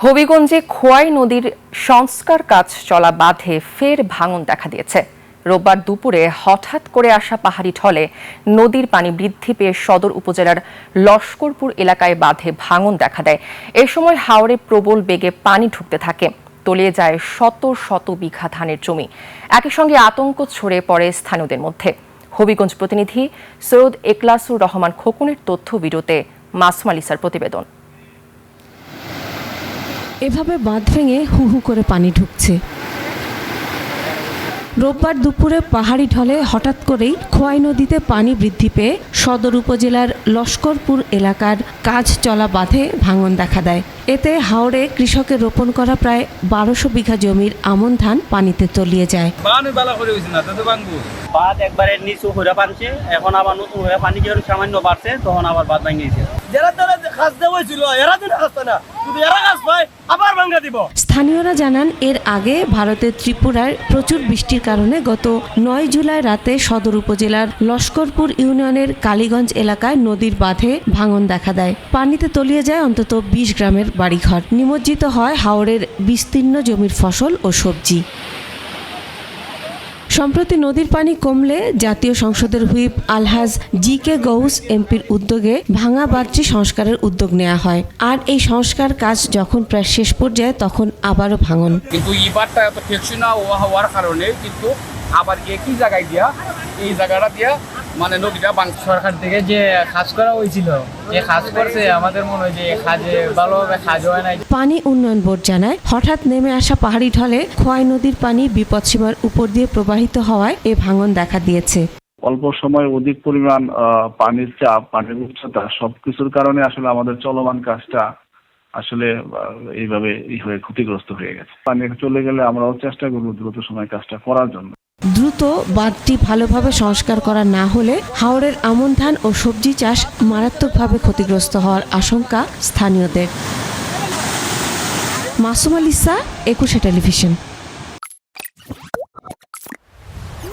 হবিগঞ্জে খোয়াই নদীর সংস্কার কাজ চলা বাঁধে ফের ভাঙন দেখা দিয়েছে। রোববার দুপুরে হঠাৎ করে আসা পাহাড়ি ঢলে নদীর পানি বৃদ্ধি পেয়ে সদর উপজেলার লস্করপুর এলাকায় বাঁধে ভাঙন দেখা দেয়। এ সময় হাওরে প্রবল বেগে পানি ঢুকতে থাকে, তলিয়ে যায় শত শত বিঘা ধানের জমি। একই সঙ্গে আতঙ্ক ছড়িয়ে পড়ে স্থানীয়দের মধ্যে। হবিগঞ্জ প্রতিনিধি সৈয়দ এখলাসুর রহমান খোকনের তথ্য ভিডিওতে মাসুম আলিসার প্রতিবেদন। এভাবে বাঁধ ভেঙে হু হু করে পানি ঢুকছে। রোববার দুপুরে পাহাড়ি ঢলে হঠাৎ করেই খোয়াই নদীতে পানি বৃদ্ধি পেয়ে সদর উপজেলার লস্করপুর এলাকার কাজ চলা বাঁধে ভাঙন দেখা দেয়। এতে হাওড়ে কৃষকের রোপণ করা প্রায় 1200 বিঘা জমির আমন ধান পানিতে তলিয়ে যায়। বাঁধ একবারে নিচু হয়ে পানছে, এখন আবার নতুন হয়ে পানি যখন সামান্য বাড়ছে তখন আবার বাঁধ ভেঙেছে। স্থানীয়রা জানান, এর আগে ভারতের ত্রিপুরায় প্রচুর বৃষ্টির কারণে গত 9 জুলাই রাতে সদর উপজেলার লস্করপুর ইউনিয়নের কালীগঞ্জ এলাকায় নদীর বাঁধে ভাঙন দেখা দেয়। পানিতে তলিয়ে যায় অন্তত 20 গ্রামের বাড়িঘর, নিমজ্জিত হয় হাওরের বিস্তীর্ণ জমির ফসল ও সবজি। সম্প্রতি নদীর পানি কমলে জাতীয় সংসদের হুইপ আলহাজ জি.কে. গৌস এমপির উদ্যোগে ভাঙা বাঁধটি সংস্কারের উদ্যোগ নেওয়া হয়। আর এই সংস্কার কাজ যখন প্রায় শেষ পর্যায়ে তখন আবারও ভাঙন। কিন্তু এই বাঁধটা এত টেকসই না হওয়ার কারণে কিন্তু আবার একই জায়গায় দিয়া এই জায়গাটা দিয়া মানে নদীটা সরকার থেকে যে কাজ করা হয়েছিল, যে কাজ করছে, আমাদের মনে হয় যে কাজে ভালোভাবে কাজ হয় নাই। পানি উন্নয়ন বোর্ড জানায়, হঠাৎ নেমে আসা পাহাড়ি ঢলে খোয়াই নদীর পানি বিপদসীমার উপর দিয়ে প্রবাহিত হওয়ায় এ ভাঙন দেখা দিয়েছে। অল্প সময় অধিক পরিমাণ পানির চাপ, পানির উচ্চতা সবকিছুর কারণে আসলে আমাদের চলমান কাজটা আসলে এইভাবে হয়ে ক্ষতিগ্রস্ত হয়ে গেছে। পানি চলে গেলে আমরাও চেষ্টা করব দ্রুত সময় কাজটা করার জন্য। দ্রুত বাঁধটি ভালোভাবে সংস্কার করা না হলে হাওরের আমন ধান ও সবজি চাষ মারাত্মকভাবে ক্ষতিগ্রস্ত হওয়ার আশঙ্কা স্থানীয়দের। মাসুম আলিসা, 21 টেলিভিশন।